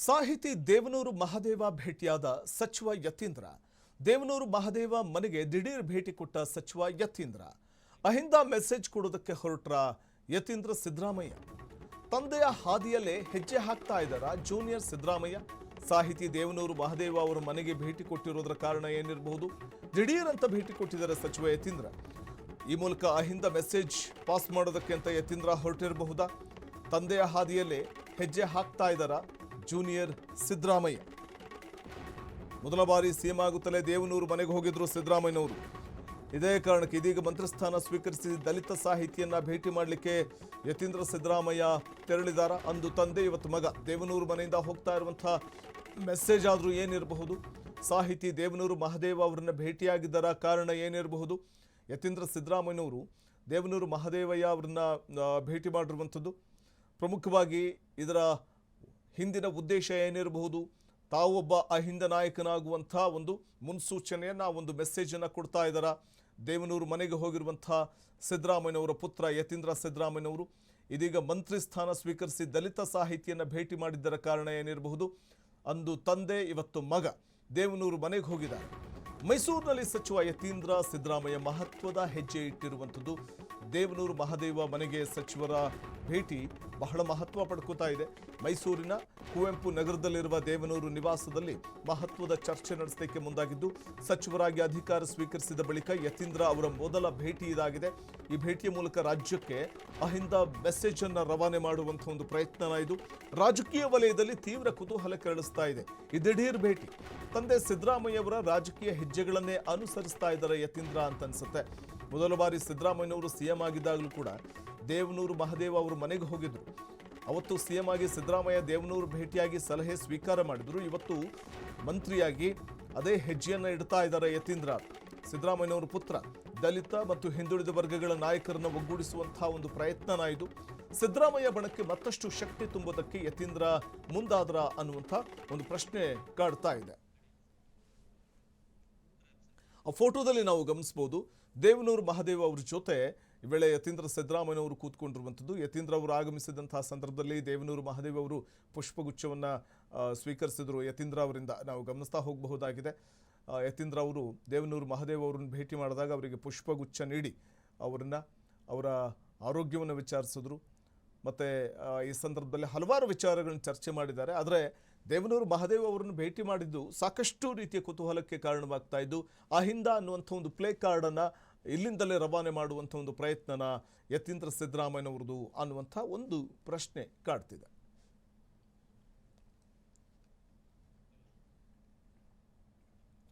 ಸಾಹಿತಿ ದೇವನೂರು ಮಹದೇವ ಭೇಟಿಯಾದ ಸಚಿವ ಯತೀಂದ್ರ. ದೇವನೂರು ಮಹದೇವ ಮನೆಗೆ ದಿಢೀರ್ ಭೇಟಿ ಕೊಟ್ಟ ಸಚಿವ ಯತೀಂದ್ರ. ಅಹಿಂದ ಮೆಸೇಜ್ ಕೊಡೋದಕ್ಕೆ ಹೊರಟ್ರ ಯತೀಂದ್ರ ಸಿದ್ದರಾಮಯ್ಯ. ತಂದೆಯ ಹಾದಿಯಲ್ಲೇ ಹೆಜ್ಜೆ ಹಾಕ್ತಾ ಇದ್ದಾರಾ ಜೂನಿಯರ್ ಸಿದ್ದರಾಮಯ್ಯ? ಸಾಹಿತಿ ದೇವನೂರು ಮಹದೇವ ಅವರ ಮನೆಗೆ ಭೇಟಿ ಕೊಟ್ಟಿರೋದರ ಕಾರಣ ಏನಿರಬಹುದು? ದಿಢೀರ್ ಅಂತ ಭೇಟಿ ಕೊಟ್ಟಿದ್ದಾರೆ ಸಚಿವ ಯತೀಂದ್ರ. ಈ ಮೂಲಕ ಅಹಿಂದ ಮೆಸೇಜ್ ಪಾಸ್ ಮಾಡೋದಕ್ಕೆ ಅಂತ ಯತೀಂದ್ರ ಹೊರಟಿರಬಹುದಾ? ತಂದೆಯ ಹಾದಿಯಲ್ಲೇ ಹೆಜ್ಜೆ ಹಾಕ್ತಾ ಇದ್ದಾರಾ ಜೂನಿಯರ್ ಸಿದ್ದರಾಮಯ್ಯ? ಮೊದಲ ಬಾರಿ ಸಿಎಂ ಆಗುತ್ತಲೇ ದೇವನೂರು ಮನೆಗೆ ಹೋಗಿದ್ರು ಸಿದ್ದರಾಮಯ್ಯನವರು. ಇದೇ ಕಾರಣಕ್ಕೆ ಇದೀಗ ಮಂತ್ರಿಸ್ಥಾನ ಸ್ವೀಕರಿಸಿ ದಲಿತ ಸಾಹಿತಿಯನ್ನ ಭೇಟಿ ಮಾಡಲಿಕ್ಕೆ ಯತೀಂದ್ರ ಸಿದ್ದರಾಮಯ್ಯ ತೆರಳಿದಾರ. ಅಂದು ತಂದೆ ಇವತ್ತು ಮಗ. ದೇವನೂರು ಮನೆಯಿಂದ ಹೋಗ್ತಾ ಇರುವಂತಹ ಮೆಸೇಜ್ ಆದರೂ ಏನಿರಬಹುದು? ಸಾಹಿತಿ ದೇವನೂರು ಮಹದೇವ ಅವರನ್ನ ಭೇಟಿಯಾಗಿದ್ದರ ಕಾರಣ ಏನಿರಬಹುದು? ಯತೀಂದ್ರ ಸಿದ್ದರಾಮಯ್ಯನವರು ದೇವನೂರು ಮಹದೇವಯ್ಯ ಅವರನ್ನ ಭೇಟಿ ಮಾಡಿರುವಂಥದ್ದು. ಪ್ರಮುಖವಾಗಿ ಇದರ ಹಿಂದಿನ ಉದ್ದೇಶ ಏನಿರಬಹುದು? ತಾವೊಬ್ಬ ಅಹಿಂದ ನಾಯಕನಾಗುವಂಥ ಒಂದು ಮುನ್ಸೂಚನೆಯನ್ನು, ಒಂದು ಮೆಸೇಜನ್ನು ಕೊಡ್ತಾ ಇದ್ದಾರ. ದೇವನೂರು ಮನೆಗೆ ಹೋಗಿರುವಂಥ ಸಿದ್ದರಾಮಯ್ಯನವರ ಪುತ್ರ ಯತೀಂದ್ರ ಸಿದ್ದರಾಮಯ್ಯನವರು ಇದೀಗ ಮಂತ್ರಿ ಸ್ಥಾನ ಸ್ವೀಕರಿಸಿ ದಲಿತ ಸಾಹಿತಿಯನ್ನು ಭೇಟಿ ಮಾಡಿದ್ದರ ಕಾರಣ ಏನಿರಬಹುದು? ಅಂದು ತಂದೆ, ಇವತ್ತು ಮಗ ದೇವನೂರು ಮನೆಗೆ ಹೋಗಿದ್ದಾರೆ. ಮೈಸೂರಿನಲ್ಲಿ ಸಚಿವ ಯತೀಂದ್ರ ಸಿದ್ದರಾಮಯ್ಯ ಮಹತ್ವದ ಹೆಜ್ಜೆ ಇಟ್ಟಿರುವಂಥದ್ದು. ದೇವನೂರು ಮಹದೇವ ಮನೆಗೆ ಸಚಿವರ ಭೇಟಿ ಬಹಳ ಮಹತ್ವ ಪಡ್ಕೋತಾ ಇದೆ. ಮೈಸೂರಿನ ಕುವೆಂಪು ನಗರದಲ್ಲಿರುವ ದೇವನೂರು ನಿವಾಸದಲ್ಲಿ ಮಹತ್ವದ ಚರ್ಚೆ ನಡೆಸಲಿಕ್ಕೆ ಮುಂದಾಗಿದ್ದು, ಸಚಿವರಾಗಿ ಅಧಿಕಾರ ಸ್ವೀಕರಿಸಿದ ಬಳಿಕ ಯತೀಂದ್ರ ಅವರ ಮೊದಲ ಭೇಟಿ ಇದಾಗಿದೆ. ಈ ಭೇಟಿಯ ಮೂಲಕ ರಾಜ್ಯಕ್ಕೆ ಅಹಿಂದ ಮೆಸೇಜ್ ಅನ್ನು ರವಾನೆ ಮಾಡುವಂಥ ಒಂದು ಪ್ರಯತ್ನ ಇದು. ರಾಜಕೀಯ ವಲಯದಲ್ಲಿ ತೀವ್ರ ಕುತೂಹಲ ಕೆರಳಿಸ್ತಾ ಇದೆ ಈ ದಿಢೀರ್ ಭೇಟಿ. ತಂದೆ ಸಿದ್ದರಾಮಯ್ಯ ಅವರ ರಾಜಕೀಯ ಹೆಜ್ಜೆಗಳನ್ನೇ ಅನುಸರಿಸ್ತಾ ಇದ್ದಾರೆ ಯತೀಂದ್ರ ಅಂತ ಅನ್ಸುತ್ತೆ. ಮೊದಲ ಬಾರಿ ಸಿದ್ದರಾಮಯ್ಯನವರು ಸಿಎಂ ಆಗಿದ್ದಾಗಲೂ ಕೂಡ ದೇವನೂರು ಮಹದೇವ ಅವರು ಮನೆಗೆ ಹೋಗಿದ್ರು. ಅವತ್ತು ಸಿಎಂ ಆಗಿ ಸಿದ್ದರಾಮಯ್ಯ ದೇವನೂರು ಭೇಟಿಯಾಗಿ ಸಲಹೆ ಸ್ವೀಕಾರ ಮಾಡಿದ್ರು. ಇವತ್ತು ಮಂತ್ರಿಯಾಗಿ ಅದೇ ಹೆಜ್ಜೆಯನ್ನು ಇಡ್ತಾ ಇದ್ದಾರೆ ಯತೀಂದ್ರ. ಸಿದ್ದರಾಮಯ್ಯನವರ ಪುತ್ರ ದಲಿತ ಮತ್ತು ಹಿಂದುಳಿದ ವರ್ಗಗಳ ನಾಯಕರನ್ನು ಒಗ್ಗೂಡಿಸುವಂತಹ ಒಂದು ಪ್ರಯತ್ನ ಇದು. ಸಿದ್ದರಾಮಯ್ಯ ಬಣಕ್ಕೆ ಮತ್ತಷ್ಟು ಶಕ್ತಿ ತುಂಬುವುದಕ್ಕೆ ಯತೀಂದ್ರ ಮುಂದಾದ್ರ ಅನ್ನುವಂಥ ಒಂದು ಪ್ರಶ್ನೆ ಕಾಡ್ತಾ ಇದೆ. ಆ ಫೋಟೋದಲ್ಲಿ ನಾವು ಗಮನಿಸಬಹುದು, ದೇವನೂರು ಮಹದೇವ ಅವ್ರ ಜೊತೆ ಈ ವೇಳೆ ಯತೀಂದ್ರ ಸಿದ್ದರಾಮಯ್ಯನವರು ಕೂತ್ಕೊಂಡಿರುವಂಥದ್ದು. ಯತೀಂದ್ರ ಅವರು ಆಗಮಿಸಿದಂತಹ ಸಂದರ್ಭದಲ್ಲಿ ದೇವನೂರು ಮಹದೇವ ಅವರು ಪುಷ್ಪಗುಚ್ಛವನ್ನು ಸ್ವೀಕರಿಸಿದ್ರು ಯತೀಂದ್ರ ಅವರಿಂದ. ನಾವು ಗಮನಿಸ್ತಾ ಹೋಗಬಹುದಾಗಿದೆ. ಯತೀಂದ್ರ ಅವರು ದೇವನೂರು ಮಹದೇವ ಅವರನ್ನು ಭೇಟಿ ಮಾಡಿದಾಗ ಅವರಿಗೆ ಪುಷ್ಪಗುಚ್ಛ ನೀಡಿ ಅವರ ಆರೋಗ್ಯವನ್ನು ವಿಚಾರಿಸಿದ್ರು. ಮತ್ತು ಈ ಸಂದರ್ಭದಲ್ಲಿ ಹಲವಾರು ವಿಚಾರಗಳನ್ನು ಚರ್ಚೆ ಮಾಡಿದ್ದಾರೆ. ಆದರೆ ದೇವನೂರು ಮಹದೇವ ಅವರನ್ನು ಭೇಟಿ ಮಾಡಿದ್ದು ಸಾಕಷ್ಟು ರೀತಿಯ ಕುತೂಹಲಕ್ಕೆ ಕಾರಣವಾಗ್ತಾ ಇದ್ದು, ಅಹಿಂದ ಅನ್ನುವಂಥ ಒಂದು ಪ್ಲೇ ಕಾರ್ಡನ್ನು ಇಲ್ಲಿಂದಲೇ ರವಾನೆ ಮಾಡುವಂಥ ಒಂದು ಪ್ರಯತ್ನನ ಯತೀಂದ್ರ ಸಿದ್ದರಾಮಯ್ಯನವ್ರದ್ದು ಅನ್ನುವಂಥ ಒಂದು ಪ್ರಶ್ನೆ ಕಾಡ್ತಿದೆ.